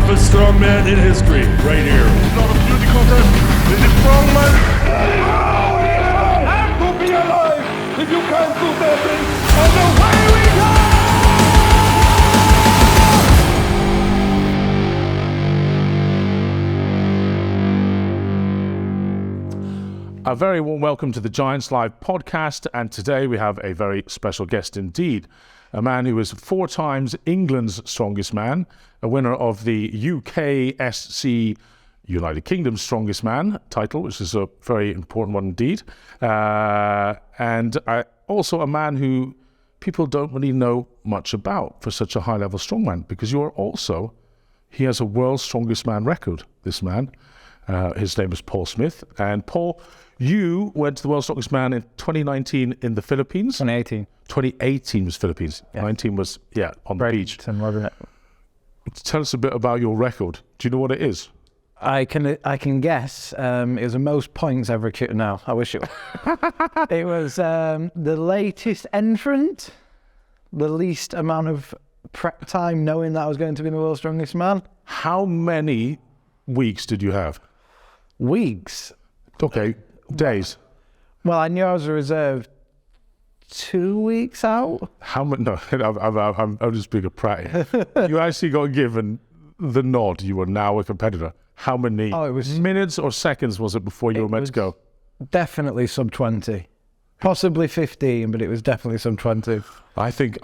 toughest strongman in history, right here. It's not a beauty contest. This is strongman. Have to be alive if you can't do that. And away we go! A very warm welcome to the Giants Live podcast, and today we have a very special guest indeed. A man who is 4 times England's strongest man, a winner of the UKSC United Kingdom's strongest man title, which is a very important one indeed. And also a man who people don't really know much about for such a high-level strongman, because he has a world's strongest man record, this man. His name is Paul Smith. And Paul, you went to the world's strongest man in 2019 in the Philippines. 2018. 2018 was Philippines. Yeah. 19 was, on the beach. Wasn't it? Tell us a bit about your record. Do you know what it is? I can guess. It was the most points ever accrued. No, I wish it was. It was the latest entrant, the least amount of prep time knowing that I was going to be the world's strongest man. How many weeks did you have? Weeks? Okay, days. Well, I knew I was a reserve 2 weeks out. How many? No, I'm just being a prat. You actually got given the nod. You were now a competitor. How many minutes or seconds was it before you were meant to go? Definitely sub 20. Possibly 15, but it was definitely sub 20. I think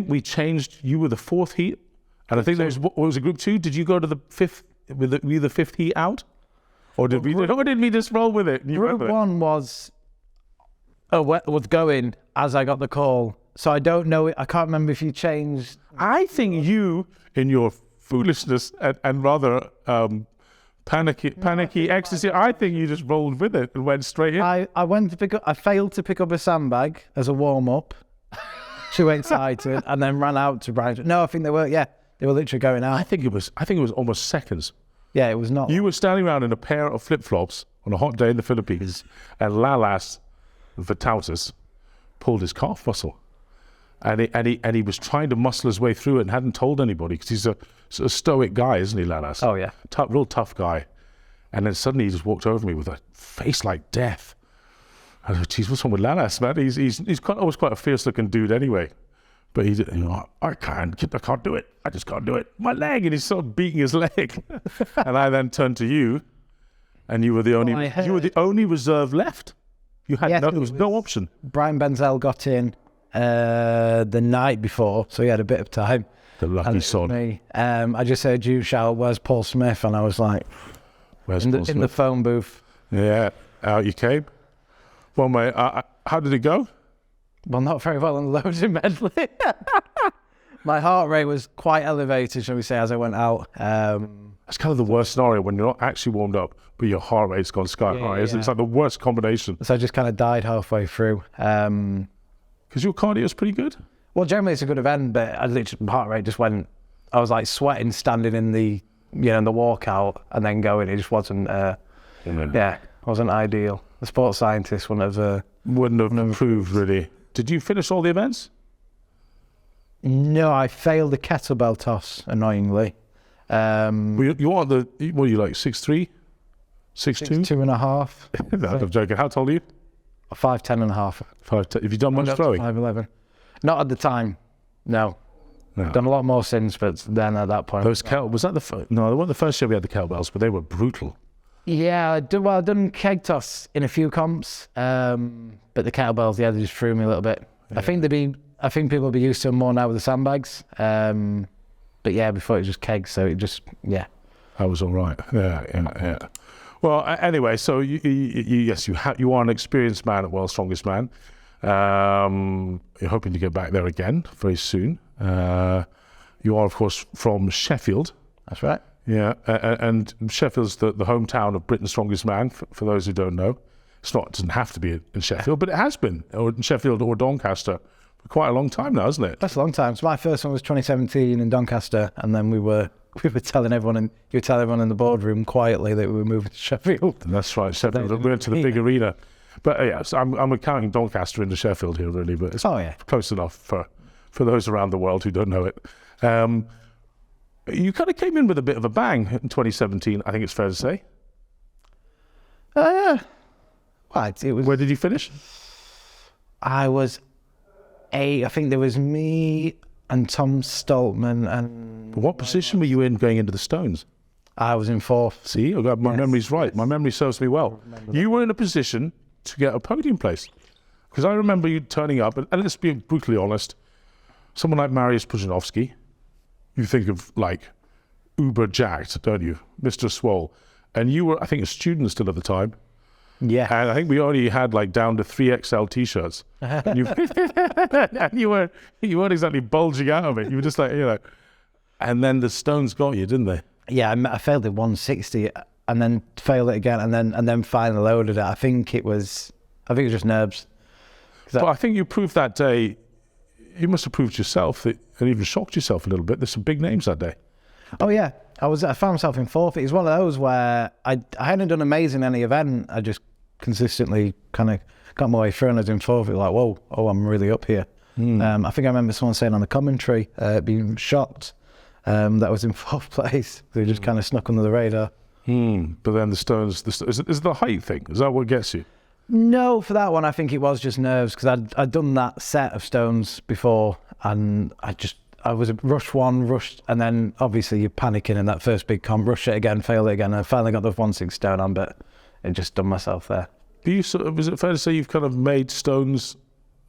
we changed. You were the 4th heat, and I think there was a group 2. Did you go to the 5th? Were you the 5th heat out? Or did we just roll with it? Group 1 was going as I got the call. So I don't know. I can't remember if you changed. I think you, in your foolishness and rather panicky ecstasy, I think you just rolled with it and went straight in. I failed to pick up a sandbag as a warm-up. Too excited, and then ran out to Brian. No, I think they were literally going out. I think it was almost seconds. Yeah, it was not. You were standing around in a pair of flip-flops on a hot day in the Philippines, and Lalas Vitautas pulled his calf muscle, and he was trying to muscle his way through it and hadn't told anybody, because he's a stoic guy, isn't he, Lalas? Oh yeah, real tough guy. And then suddenly he just walked over me with a face like death. I thought, geez, what's wrong with Lalas, man? He's always quite a fierce-looking dude anyway. But he, I can't do it. I just can't do it. My leg, and he's sort of beating his leg. And I then turned to you, and you were the only reserve left. You had there was no option. Brian Benzel got in the night before, so he had a bit of time. The lucky sod. Me. I just heard you shout, "Where's Paul Smith?" And I was like, "Where's Paul Smith?" In the phone booth. Yeah, out you came. Well, mate, how did it go? Well, not very well on the loading medley. My heart rate was quite elevated, shall we say, as I went out. That's kind of the worst scenario, when you're not actually warmed up, but your heart rate's gone sky high, isn't it? It's like the worst combination. So I just kind of died halfway through. Because your cardio's pretty good? Well, generally it's a good event, but my heart rate just went. I was like sweating standing in the walkout and then going. It just wasn't. Wasn't ideal. The sports scientist wouldn't have improved really. Did you finish all the events? No, I failed the kettlebell toss, annoyingly. You are what are you, like 6'3", 6'2"? 6'2.5". No, I'm joking. How tall are you? 5'10.5". 5'10". Have you done much throwing? 5'11". Not at the time. No. I've done a lot more since, but then at that point. Those was that they weren't the first year we had the kettlebells, but they were brutal. Yeah, I've done keg toss in a few comps, but the kettlebells, they just threw me a little bit. Yeah. I think people will be used to them more now with the sandbags. But yeah, before it was just kegs, so it just, yeah. That was all right. Yeah. Well, anyway, so you are an experienced man at World's Strongest Man. You're hoping to get back there again very soon. You are, of course, from Sheffield. That's right. Yeah, and Sheffield's the hometown of Britain's Strongest Man, for those who don't know. It doesn't have to be in Sheffield, but it has been, or in Sheffield or Doncaster, for quite a long time now, hasn't it? That's a long time. So my first one was 2017 in Doncaster, and then we were telling everyone, and you were telling everyone in the boardroom quietly that we were moving to Sheffield. That's right, Sheffield. We went to the big arena. But so I'm counting Doncaster into Sheffield here, really, but it's close enough for those around the world who don't know it. You kind of came in with a bit of a bang in 2017, I think it's fair to say. It was. Where did you finish? I was I think there was me and Tom Stoltman and... What position were you in going into the Stones? I was in 4th. See, my memory's right. My memory serves me well. You were in a position to get a podium place. Because I remember you turning up, and let's be brutally honest, someone like Mariusz Pudzianowski, you think of like uber jacked, don't you? Mr. Swole. And you were, I think, a student still at the time. Yeah. And I think we already had like down to 3XL t-shirts. And you weren't exactly bulging out of it. You were just like, and then the Stones got you, didn't they? Yeah, I failed at 160 and then failed it again and then finally loaded it. I think it was just nerves. But I think you proved that day, you must have proved yourself that, and even shocked yourself a little bit. There's some big names that day. Oh yeah, I found myself in 4th. It was one of those where I hadn't done amazing in any event. I just consistently kind of got my way through, and I was in 4th. It was like, whoa, I'm really up here. I think I remember someone saying on the commentary, being shocked that I was in 4th place. They just kind of snuck under the radar. But then the Stones, is it the height thing? Is that what gets you? No, for that one, I think it was just nerves because I'd done that set of Stones before, and I was rushed, and then obviously you're panicking in that first big comp, rush it again, fail it again, and I finally got the 1/6 stone on, but it just done myself there. Is it fair to say you've kind of made Stones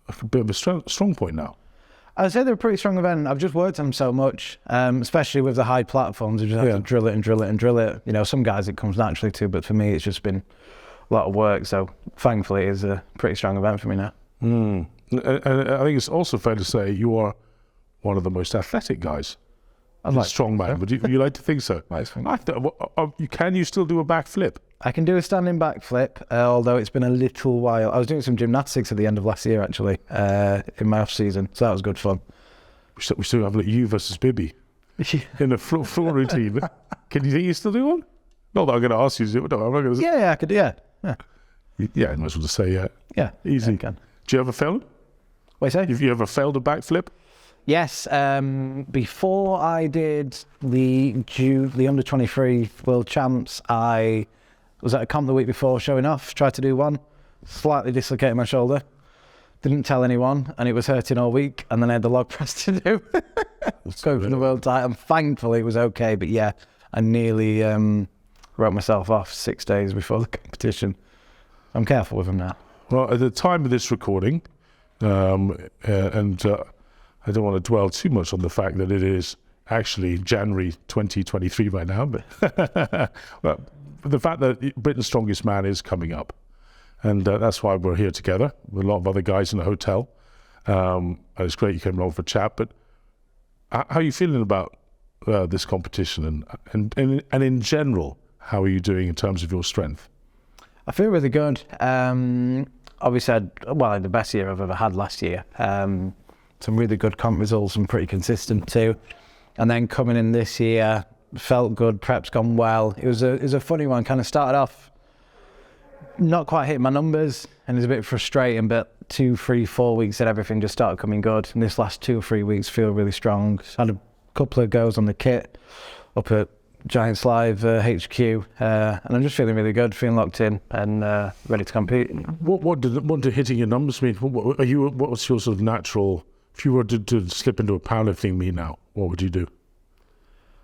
a bit of a strong point now? I'd say they're a pretty strong event. I've just worked on them so much, especially with the high platforms. You just have to drill it and drill it and drill it. Some guys it comes naturally to, but for me it's just been a lot of work. So thankfully it is a pretty strong event for me now. And I think it's also fair to say you are one of the most athletic guys. Strongman. Would you like to think so? Can you still do a backflip? I can do a standing backflip, although it's been a little while. I was doing some gymnastics at the end of last year, actually, in my off-season, so that was good fun. We still have like you versus Bibby in the floor routine. Can you think you still do one? Not that I'm going to ask you to do it. No, I'm not going to. Yeah, I could. Yeah. Yeah, I might as well just say yeah. Yeah, easy. Yeah, can. Do you ever fail? What you say? Have you ever failed a backflip? Yes, before I did the under 23 World Champs, I was at a comp the week before showing off, tried to do one, slightly dislocated my shoulder, didn't tell anyone, and it was hurting all week, and then I had the log press to do. Go for the world title, and thankfully it was okay, but yeah, I nearly wrote myself off 6 days before the competition. I'm careful with them now. Well, at the time of this recording, I don't want to dwell too much on the fact that it is actually January 2023 right now, but well, the fact that Britain's Strongest Man is coming up, and that's why we're here together with a lot of other guys in the hotel. And it's great you came along for a chat, but how are you feeling about this competition, and in general, how are you doing in terms of your strength? I feel really good. Obviously, I had the best year I've ever had last year. Some really good comp results and pretty consistent too. And then coming in this year, felt good, prep's gone well. It was a funny one, kind of started off not quite hitting my numbers and it was a bit frustrating, but 2, 3, 4 weeks that everything just started coming good. And this last 2 or 3 weeks feel really strong. Had a couple of goes on the kit up at Giants Live HQ, and I'm just feeling really good, feeling locked in and ready to compete. What did hitting your numbers mean? What's your sort of natural? If you were to slip into a powerlifting meet now, what would you do?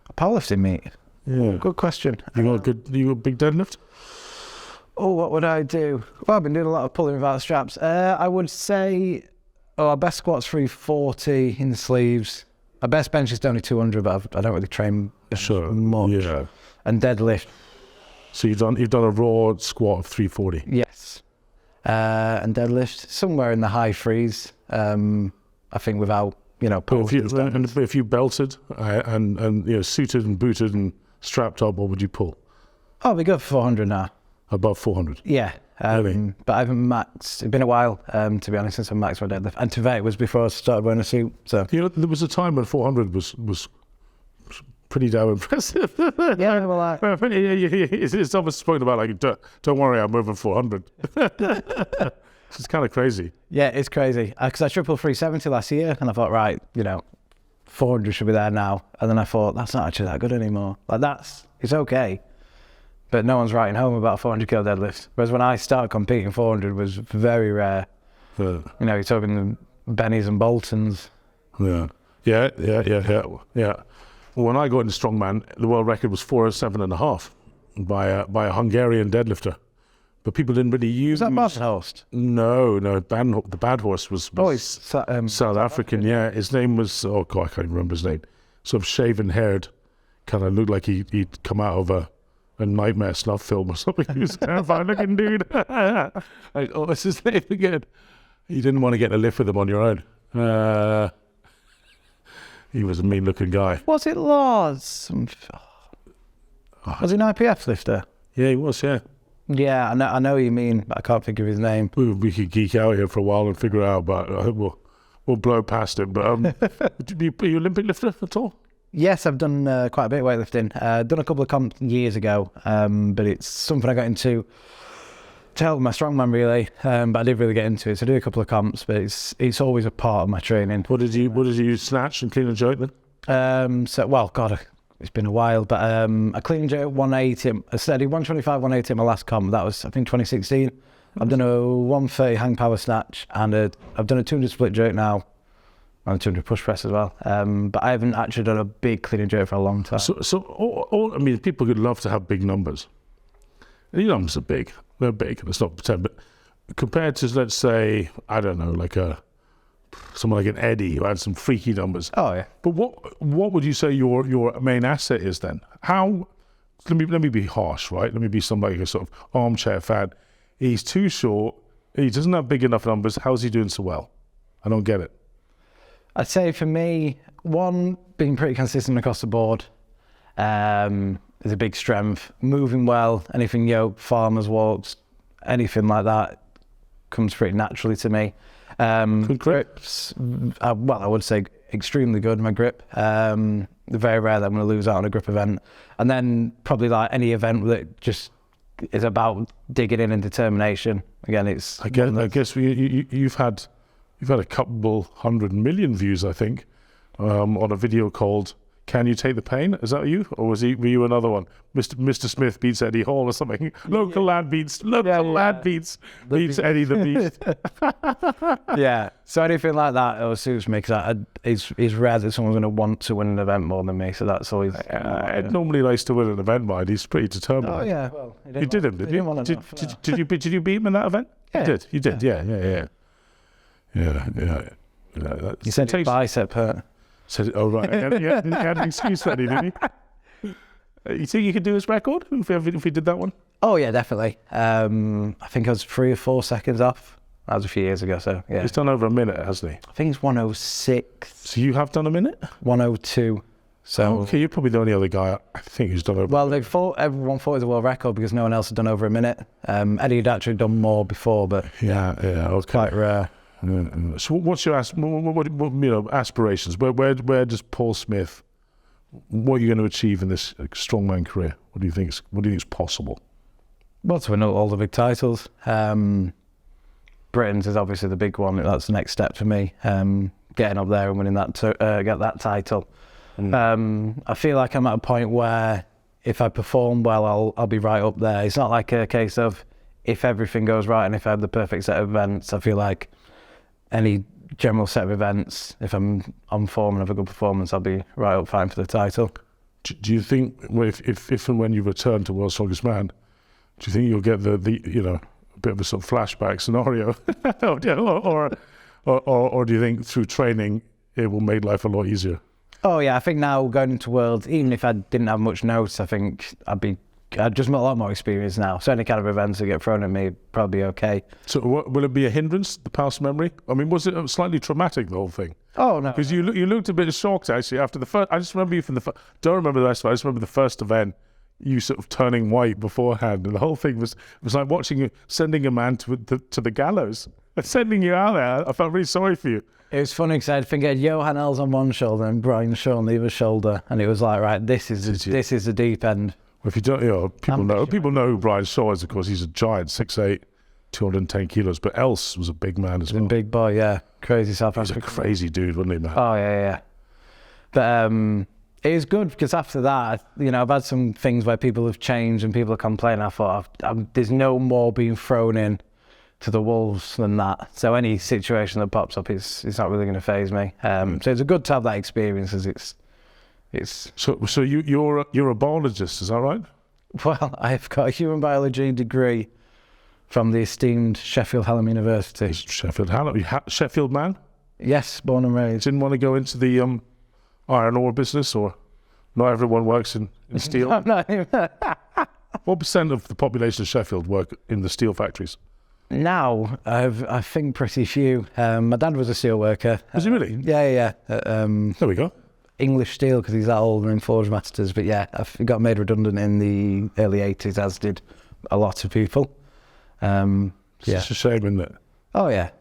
A powerlifting meet? Yeah. Good question. You got a big deadlift? Oh, what would I do? Well, I've been doing a lot of pulling without straps. I would say, our best squat's 340 in the sleeves. Our best bench is only 200, but I don't really train much. Yeah. And deadlift. So you've done a raw squat of 340. Yes. And deadlift somewhere in the high threes. I think without if you belted and suited and booted and strapped up, what would you pull? Oh, we go for 400 now. Above 400. Yeah. Really? But I haven't maxed. It's been a while, to be honest, since I maxed my deadlift. And today it was before I started wearing a suit. So there was a time when 400 was pretty damn impressive. Yeah, well, it's almost spoken about like, don't worry, I'm over 400. It's kind of crazy. Yeah, it's crazy. Because I tripled 370 last year, and I thought, right, 400 should be there now. And then I thought, that's not actually that good anymore. Like it's okay. But no one's writing home about a 400 kilo deadlift. Whereas when I started competing, 400 was very rare. You know, you're talking the Bennies and Boltons. Yeah. Well, when I got into strongman, the world record was 407.5 by a Hungarian deadlifter. But people didn't really use. Was that Badenhorst? No. The bad horse was South African. Yeah, his name was. Oh God, I can't even remember his name. Sort of shaven-haired, kind of looked like he'd come out of a Nightmare snuff film or something. He was a terrifying looking dude. What's his name again? You didn't want to get a lift with him on your own. He was a mean looking guy. Was it Lars? Was he an IPF lifter? Yeah, he was, yeah. Yeah, I know what you mean, but I can't think of his name. We could geek out here for a while and figure it out, but we'll blow past it. But are you an Olympic lifter at all? Yes, I've done quite a bit of weightlifting. Done a couple of comps years ago, but it's something I got into to help my strongman really. But I didn't really get into it. So I do a couple of comps, but it's always a part of my training. What did you snatch and clean and jerk then? It's been a while, but I clean and jerk 180, a steady 125, 180 in my last comp. That was I think 2016. I've done a 130 hang power snatch, and I've done a 200 split jerk now. And 200 push press as well, but I haven't actually done a big clean and jerk for a long time. So I mean, people would love to have big numbers. These numbers are big; they're big. Let's not pretend. But compared to, let's say, I don't know, like someone like an Eddie who had some freaky numbers. Oh yeah. But what would you say your main asset is then? How? Let me be harsh, right? Let me be somebody who's sort of armchair fan. He's too short. He doesn't have big enough numbers. How's he doing so well? I don't get it. I'd say for me, one, being pretty consistent across the board is a big strength. Moving well, anything yoke, farmers walks, anything like that comes pretty naturally to me. Good grips, I would say extremely good, my grip. Very rare that I'm going to lose out on a grip event. And then probably like any event that just is about digging in and determination. Again, I guess you've had a couple 100 million views, I think, on a video called "Can You Take the Pain?" Is that you, or were you another one? Mr. Smith beats Eddie Hall or something. Local lad beats Eddie the Beast. Yeah. So anything like that suits me because it's rare that someone's going to want to win an event more than me. So that's always. Ed normally likes to win an event, mind. He's pretty determined. Oh yeah. Well, you did him, did you? Did you beat him in that event? Yeah. You did. Yeah. Yeah. You said bicep hurt. Oh right, he had an excuse for that, didn't he? You think you could do his record if he did that one? Oh yeah, definitely. I think I was 3 or 4 seconds off. That was a few years ago, so yeah. He's done over a minute, hasn't he? I think it's 106. So you have done a minute? 102. So okay, you're probably the only other guy I think who's done over. Well, everyone thought it was a world record because no one else had done over a minute. Eddie had actually done more before, but yeah, okay. Quite rare. So what's your aspirations? Where does Paul Smith? What are you going to achieve in this strongman career? What do you think is possible? Well, to win all the big titles. Britain's is obviously the big one. That's the next step for me. Getting up there and winning that get that title. I feel like I'm at a point where if I perform well, I'll be right up there. It's not like a case of if everything goes right and if I have the perfect set of events. I feel like any general set of events, if I'm on form and have a good performance, I'll be right up fighting for the title. Do you think if and when you return to World's Strongest Man, do you think you'll get the a bit of a sort of flashback scenario, or do you think through training it will make life a lot easier? Oh yeah, I think now going into Worlds, even if I didn't have much notes, I think I'd just got a lot more experience now. So any kind of events that get thrown at me, probably okay. So will it be a hindrance, the past memory? I mean, was it slightly traumatic, the whole thing? Oh, no. Because you looked a bit shocked, actually, after the first. I just remember you from the don't remember the rest of it. I just remember the first event, you sort of turning white beforehand. And the whole thing was like watching you, sending a man to the gallows. Sending you out there. I felt really sorry for you. It was funny because I think I had Johan Els on one shoulder and Brian Shaw on the other shoulder. And it was like, right, this is the deep end. Well, if you don't, people know who Brian Shaw is. Of course, he's a giant, 6'8", 210 kilos. But Els was a big man as well. Big boy, yeah, crazy South African. He's a crazy dude, wasn't he, man? Oh yeah. But it was good because after that, I've had some things where people have changed and people are complaining. I thought, there's no more being thrown in to the wolves than that. So any situation that pops up, it's not really going to faze me. So it's good to have that experience, as it's. So you're a biologist, is that right? Well, I've got a human biology degree from the esteemed Sheffield Hallam University. Sheffield Hallam, Sheffield man? Yes, born and raised. Didn't want to go into the iron ore business, or not everyone works in steel? No. What percent of the population of Sheffield work in the steel factories? Now, I think pretty few. My dad was a steel worker. Was he really? Yeah. There we go. English Steel, because he's that old, and in Forge Masters. But yeah, he got made redundant in the early 80s, as did a lot of people. It's a shame, isn't it? Oh, yeah.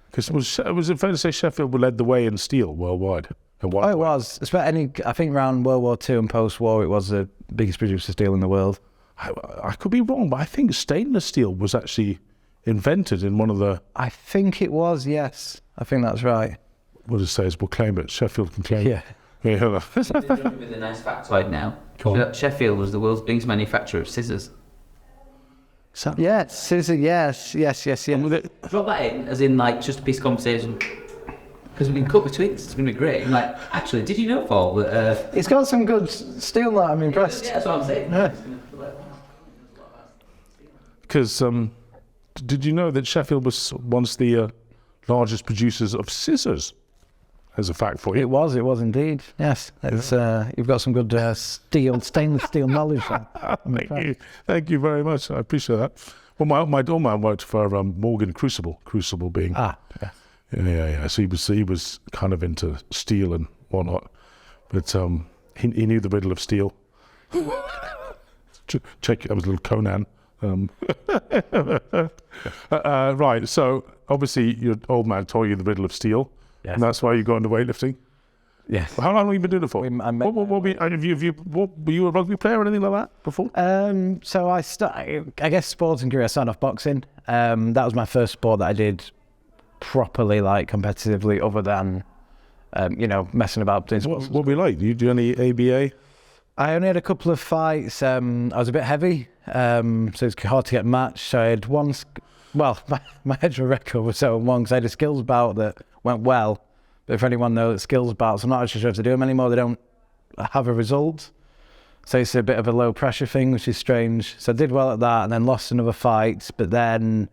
Because was it fair to say Sheffield led the way in steel worldwide? It was. I think around World War II and post-war, it was the biggest producer of steel in the world. I could be wrong, but I think stainless steel was actually invented in one of the... I think it was, yes. I think that's right. What does it say? We'll claim it. Sheffield can claim it. Yeah. With a nice factoid now. Sheffield was the world's biggest manufacturer of scissors. Yes, scissors, yes. Drop that in, as in just a piece of conversation. Because we can cut between this, it's going to be great. I'm actually, did you know, Paul, that... It's got some good steel that I'm impressed. Yeah, that's what I'm saying. Yeah. Because did you know that Sheffield was once the largest producers of scissors? As a fact for you. It was indeed. Yes, it's you've got some good stainless steel knowledge there. Thank you very much. I appreciate that. Well, my old man worked for Morgan Crucible. Crucible being yeah. So he was kind of into steel and whatnot, but he knew the riddle of steel. Check, that was a little Conan. Right. So obviously your old man told you the riddle of steel. Yes. And that's why you got into weightlifting? Yes. How long have you been doing it for? Were you a rugby player or anything like that before? So I guess sporting career, I started off boxing. That was my first sport that I did properly, competitively, other than, messing about. Doing what were you like? Did you do any ABA? I only had a couple of fights. I was a bit heavy, so it's hard to get matched. So I had one... Well, my hedge record was 0-1 because I had a skills bout that went well. But if anyone knows skills bouts, I'm not actually sure if to do them anymore. They don't have a result. So it's a bit of a low pressure thing, which is strange. So I did well at that and then lost another fight, but then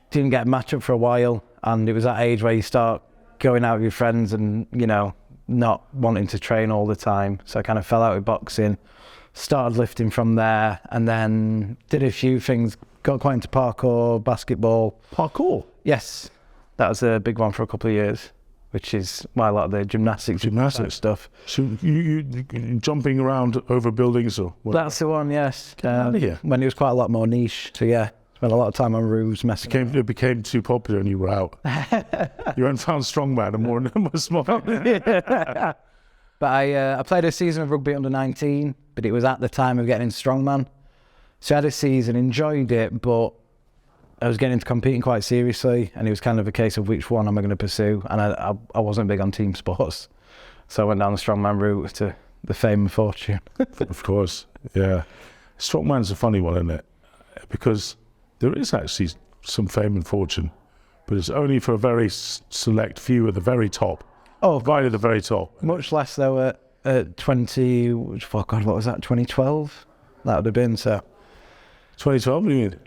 didn't get a matchup for a while. And it was that age where you start going out with your friends and, not wanting to train all the time. So I kind of fell out with boxing, started lifting from there, and then did a few things. Got quite into parkour, basketball. Parkour? Yes. That was a big one for a couple of years, which is why a lot of the gymnastics stuff. So you jumping around over buildings or what? That's the one, yes. Get out of here. When it was quite a lot more niche. So yeah, spent a lot of time on roofs messing around. It became too popular and you were out. You went and found strongman and more small. Yeah. But I played a season of rugby under 19, but it was at the time of getting into strongman. So I had a season, enjoyed it, but I was getting into competing quite seriously, and it was kind of a case of which one am I going to pursue, and I wasn't big on team sports. So I went down the strongman route to the fame and fortune. Of course, yeah. Strongman's a funny one, isn't it? Because there is actually some fame and fortune, but it's only for a very select few at the very top. Oh, right at the very top. Much less though at 20, oh God, what was that, 2012? That would have been, so... 2012, what do you mean?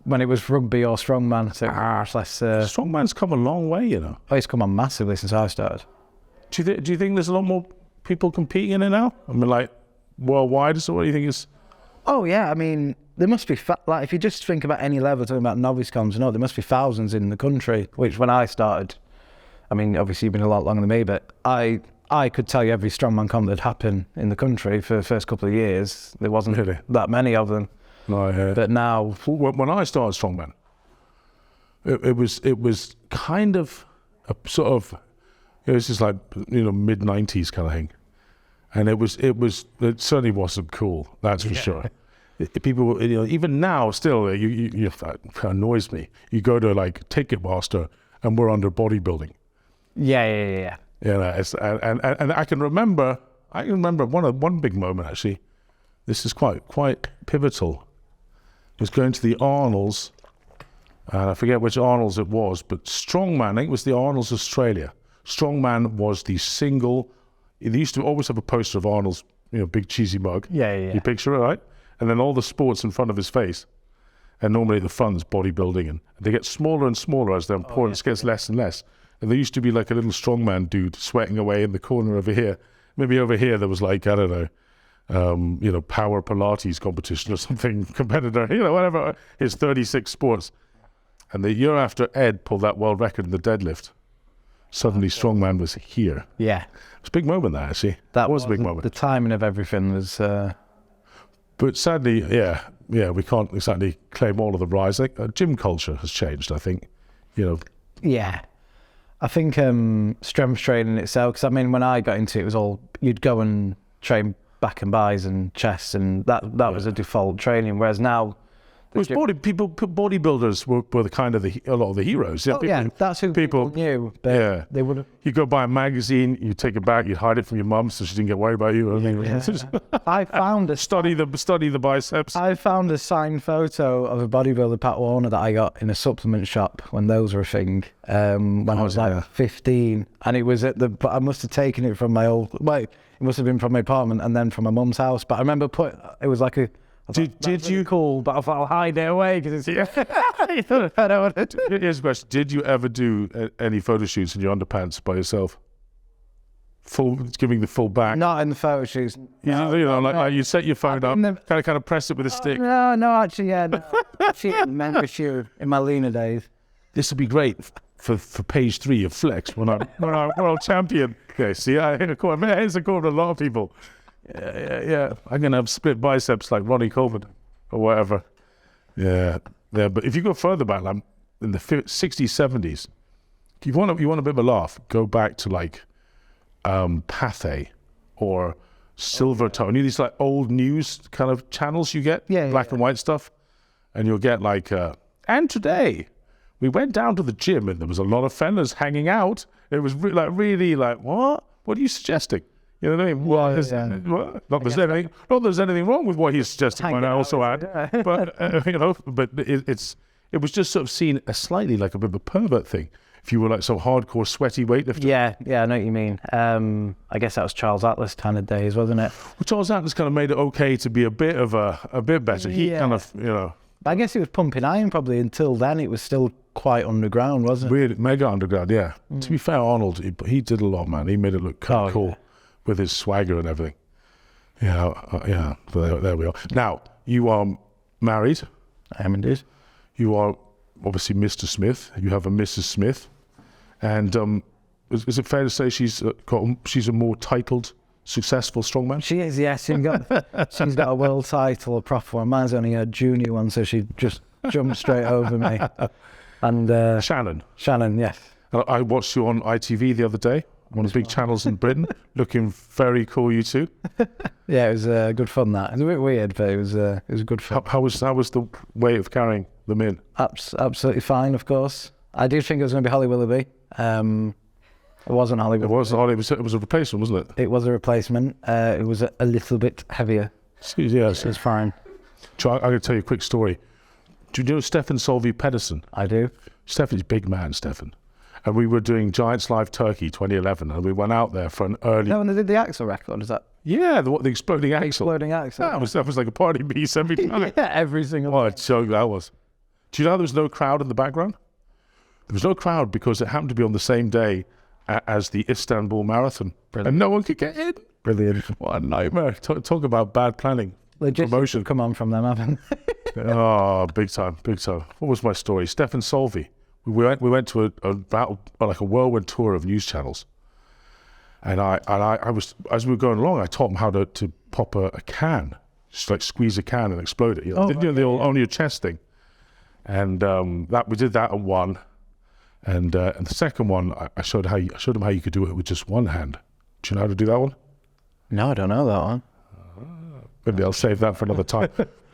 When it was rugby or strongman, so much less... Strongman's come a long way, Oh, it's come on massively since I started. Do you think there's a lot more people competing in it now? I mean, worldwide, so what do you think is... Oh, yeah, I mean, there must be... if you just think about any level, talking about novice comps, there must be thousands in the country, which when I started... I mean, obviously you've been a lot longer than me, but I could tell you every strongman comp that happened in the country for the first couple of years. There wasn't really that many of them. No, I heard. But now... When I started strongman, it was kind of a sort of... It was just mid-90s kind of thing. And it certainly wasn't cool, that's for sure. People, even now still, that annoys me. You go to Ticketmaster and we're under bodybuilding. Yeah. You know, and I can remember one big moment actually. This is quite pivotal. It was going to the Arnolds, and I forget which Arnolds it was, but Strongman, I think it was the Arnolds Australia. Strongman was the single. They used to always have a poster of Arnold's, big cheesy mug. Yeah. You picture it, right? And then all the sports in front of his face. And normally the fun's bodybuilding, and they get smaller and smaller as their importance gets less and less. And there used to be like a little strongman dude sweating away in the corner over here. Maybe over here there was like, I don't know, power Pilates competition or something, competitor, whatever, his 36 sports. And the year after Ed pulled that world record in the deadlift, suddenly strongman was here. Yeah. It's a big moment, that actually. That was a big moment. The timing of everything was... But sadly, we can't exactly claim all of the rise. Like, gym culture has changed, I think, Yeah. I think strength training itself, because I mean, when I got into it, it was all, you'd go and train back and buys and chest, and that was a default training, whereas now... bodybuilders were the kind of a lot of the heroes. Yeah, that's who people knew. But they would have. You go buy a magazine, you take it back, you'd hide it from your mum so she didn't get worried about you. I found a study the biceps. I found a signed photo of a bodybuilder, Pat Warner, that I got in a supplement shop when those were a thing. When I was like 15, and it was I must have taken it from my it must have been from my apartment and then from my mum's house. But I remember it was like a. Did you cool? But I'll hide it away because it's. I don't want to. Here's a question: did you ever do any photo shoots in your underpants by yourself? Giving the full back. Not in the photo shoots. Like you set your phone up, kind of press it with a stick. No, actually, yeah. No. Actually, I remember you in my leaner days. This would be great for page 3 of Flex when I'm world champion. Okay, see, it's a call to a lot of people. Yeah. I'm gonna have split biceps like Ronnie Coleman or whatever. Yeah. But if you go further back, like in the 60s, 70s, if you want a bit of a laugh, go back to like Pathé or Silvertone. These like old news kind of channels you get, black and white stuff, and you'll get like, and today we went down to the gym and there was a lot of fellas hanging out. It was really like, what? What are you suggesting? You know what I mean? Not there's anything wrong with what he's suggesting. Might I also add, but it was just sort of seen as slightly like a bit of a pervert thing. If you were like some hardcore sweaty weightlifter. Yeah, I know what you mean. I guess that was Charles Atlas kind of days, wasn't it? Well, Charles Atlas kind of made it okay to be a bit better. He kind of, I guess he was pumping iron probably until then. It was still quite underground, wasn't it? Really, mega underground, yeah. To be fair, Arnold, he did a lot, man. He made it look kind of cool. Yeah. With his swagger and everything. Yeah. There we are. Now, you are married. I am indeed. You are obviously Mr. Smith. You have a Mrs. Smith. And is it fair to say she's a more titled, successful strongman? She is, yes. She's got a world title, a proper one. Mine's only a junior one, so she just jumped straight over me. And Shannon, yes. I watched you on ITV the other day. One of the big channels in Britain, looking very cool, you two. Yeah, it was good fun. That it was a bit weird, but it was good fun. How was the way of carrying them in? Absolutely fine, of course. I did think it was going to be Holly Willoughby. It wasn't Holly Willoughby. It was a replacement, wasn't it? It was a replacement. It was a little bit heavier. Yes, it was fine. I'm going to tell you a quick story. Do you know Stefan Solvi Pedersen? I do. Stefan's a big man, Stefan. And we were doing Giants Live Turkey 2011, and we went out there for an early... No, when they did the axle record, is that... Yeah, the exploding axle. Exploding axle. That was like a party piece every time. Yeah, every single time. What a joke that was. Do you know there was no crowd in the background? There was no crowd because it happened to be on the same day as the Istanbul Marathon. Brilliant. And no one could get in. Brilliant. What a nightmare. Talk about bad planning. Promotion. Come on from them, haven't they? Oh, big time. What was my story? Stefan Solvi. We went to a whirlwind tour of news channels, and I was, as we were going along, I taught him how to pop a can, just like squeeze a can and explode it. The on your chest thing, and that we did that on one, and the second one I showed him how you could do it with just one hand. Do you know how to do that one? No, I don't know that one. Maybe I'll save that for another time.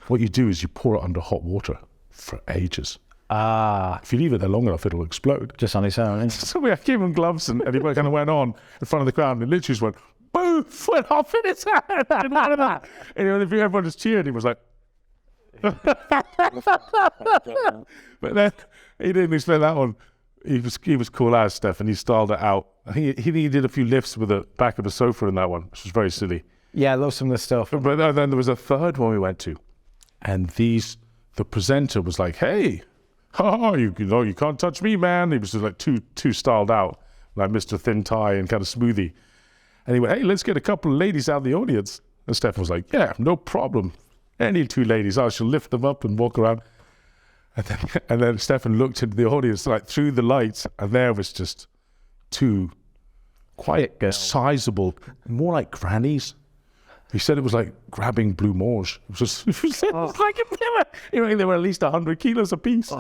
What you do is you pour it under hot water for ages. If you leave it there long enough, it'll explode. Just on its own. So we gave him gloves and he kind of went on in front of the crowd and it literally just went, boof, went off in his hand. And everyone just cheered. He was like, but then he didn't explain that one. He was cool as Steph, and he styled it out. I think he did a few lifts with the back of the sofa in that one, which was very silly. Yeah, I love some of the stuff. But then there was a third one we went to, and the presenter was like, "Hey, you know, you can't touch me, man." He was just like too styled out, like Mr. Thin Tie and kind of smoothie. And he went, "Hey, let's get a couple of ladies out of the audience." And Steph was like, "Yeah, no problem. Any 2 ladies, I shall lift them up and walk around." And then Stefan looked into the audience, like through the lights, and there was just 2 quite sizable, more like grannies. He said it was like grabbing Blue Morge. It was like they were at least 100 kilos apiece.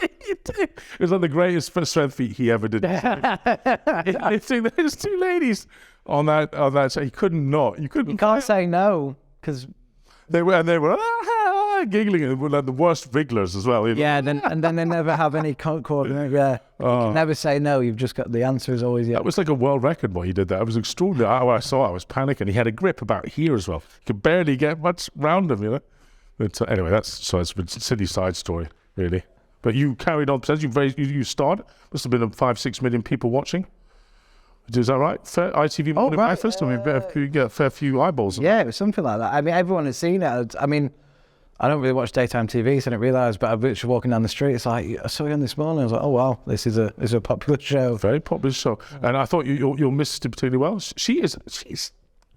It was like the greatest strength feat he ever did. There's 2 ladies on that. So he couldn't not. You can't say no because they were giggling, and were like the worst wrigglers as well. Yeah, and then they never have any coordinate. Yeah, you can never say no. You've just got the answer is always yeah. That was like a world record what he did there. It was extraordinary. When I saw it, I was panicking. He had a grip about here as well. You could barely get much round him, you know. But anyway, it's a silly side story, really. But you carried on. You started. Must have been 5-6 million people watching. Is that right? Fair ITV Morning Breakfast? I mean, you get a fair few eyeballs. Yeah, it was something like that. I mean, everyone has seen it. I mean, I don't really watch daytime TV, so I didn't realise, but I was literally walking down the street. It's like, I saw you on this morning. I was like, oh, wow, this is a popular show. Very popular show. And I thought you'll miss it particularly well. She's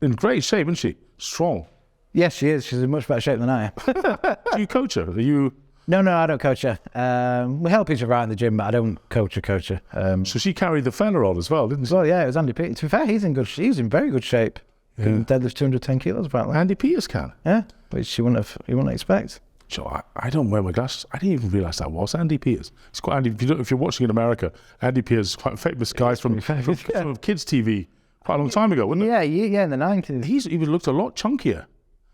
in great shape, isn't she? Strong. Yes, she is. She's in much better shape than I am. Do you coach her? Are you... No, I don't coach her. We help each other out in the gym, but I don't coach her. So she carried the fella on as well, didn't she? Well, yeah, it was Andy Peters. To be fair, he's in very good shape. Yeah. Deadlift 210 kilos, apparently. Andy Peters can? Yeah, which you wouldn't expect. So I don't wear my glasses. I didn't even realise that was Andy Peters. It's quite Andy. If you're watching in America, Andy Peters is quite a famous guy from kids TV quite a long time ago, wasn't it? Yeah, in the 90s. He looked a lot chunkier.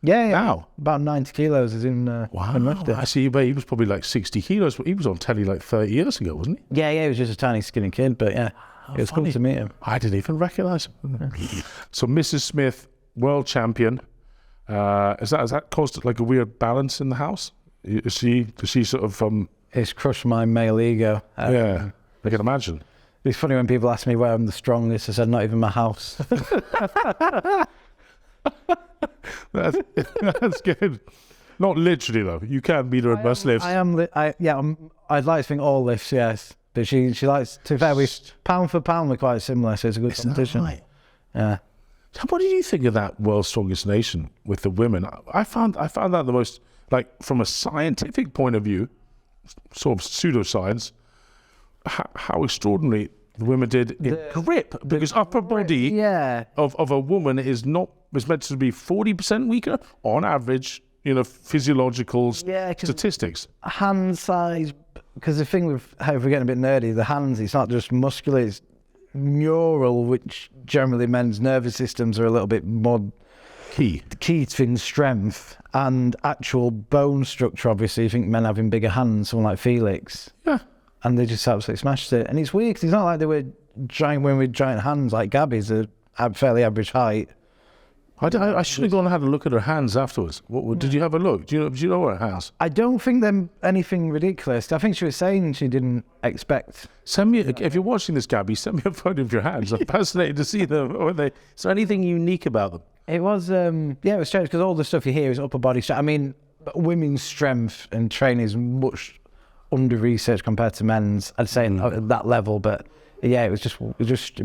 Yeah. Now about 90 kilos is in. Wow. I see. But he was probably like 60 kilos. But he was on telly like 30 years ago, wasn't he? Yeah. He was just a tiny, skinny kid. But yeah, it was cool to meet him. I didn't even recognise him. So Mrs. Smith, world champion. Has that caused like a weird balance in the house? Does she sort of? It's crushed my male ego. Yeah, I can imagine. It's funny when people ask me where I'm the strongest. I said not even my house. That's good. Not literally though. You can't beat her at bus lifts. I'd like to think all lifts, yes. But she likes. To be fair, pound for pound we're quite similar, so it's a good competition. Right? Yeah. What did you think of that World's Strongest Nation with the women? I found that the most, like, from a scientific point of view, sort of pseudoscience, how extraordinary the women did in grip, because upper body of a woman is meant to be 40% weaker on average, you know, physiological statistics. Hand size, because the thing with how we're getting a bit nerdy, the hands, it's not just muscular, it's neural, which generally men's nervous systems are a little bit more key to strength, and actual bone structure. Obviously, you think men having bigger hands, someone like Felix, and they just absolutely smashed it. And it's weird because it's not like they were giant women with giant hands like Gabby's a fairly average height. I should have gone and had a look at her hands afterwards. Did you have a look? Do you know her hands? I don't think they're anything ridiculous. I think she was saying she didn't expect. Send me, if you're watching this, Gabby, send me a photo of your hands. I'm fascinated to see them. Is there anything unique about them? It was, it was strange because all the stuff you hear is upper body strength. I mean, women's strength and training is much under research compared to men's. I'd say at that level, but. Yeah, it was just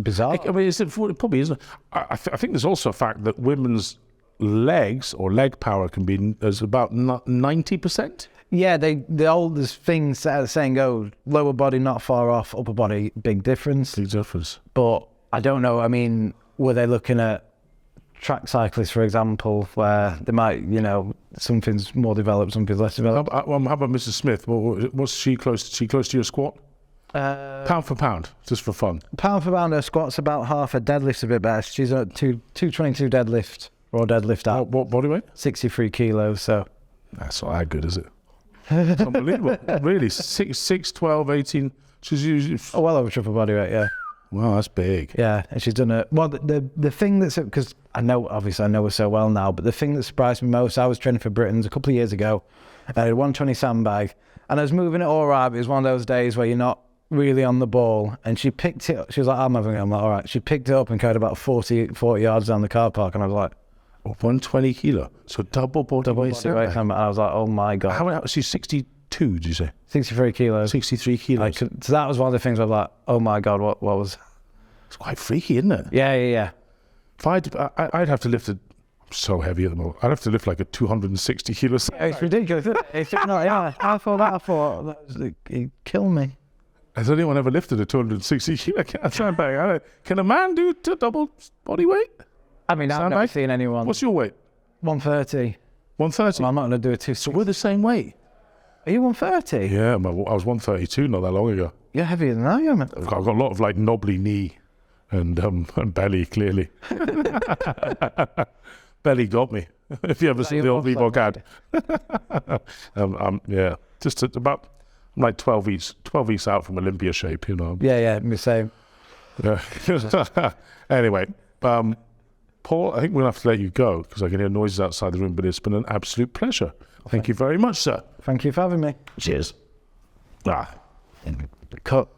bizarre. I mean, it probably isn't. I think there's also a fact that women's legs or leg power can be as about 90%. Yeah, the oldest thing saying go lower body not far off, upper body big difference. Big difference. But I don't know. I mean, were they looking at track cyclists, for example, where they might, you know, something's more developed, something's less developed? How about Mrs. Smith? What's she close? She close to your squat? Pound for pound, just for fun. Pound for pound, her squat's about half, her deadlift's a bit better. She's at 222 deadlift, raw deadlift out. What body weight? 63 kilos, so. That's not that good, is it? It's unbelievable. Really, 6, 12, 18. She's usually... Oh, well over triple body weight, yeah. Wow, that's big. Yeah, and she's done it. Well, the thing that's... Because I know her so well now, but the thing that surprised me most, I was training for Britons a couple of years ago. I had a 120 sandbag, and I was moving it all right, but it was one of those days where you're not really on the ball, and she picked it up. She was like, I'm having it. I'm like, all right. She picked it up and carried about 40 yards down the car park, and I was like... 120 kilo, so double body weight. And I was like, oh my God. How many? She's 62, did you say? 63 kilos. 63 kilos. So that was one of the things I was like, oh my God, what was... It's quite freaky, isn't it? Yeah. If I'd have to lift it. I'm so heavy at the moment. I'd have to lift like a 260 kilos. It's ridiculous, isn't it? It's not, yeah. I thought that was, it'd kill me. Has anyone ever lifted a 260 kilo sandbag? Can a man do double body weight? I mean, I've never seen anyone. What's your weight? 130. 130? Well, I'm not going to do a 260. So we're the same weight? Are you 130? Yeah, I was 132 not that long ago. You're heavier than I am. I've got a lot of like knobbly knee and belly, clearly. Belly got me. If you ever see the old Reebok ad. Yeah, just about... I'm like 12 weeks out from Olympia shape, you know. Yeah, the same. Yeah. Anyway, Paul, I think we'll have to let you go because I can hear noises outside the room, but it's been an absolute pleasure. Thank you very much, sir. Thank you for having me. Cheers. Cut.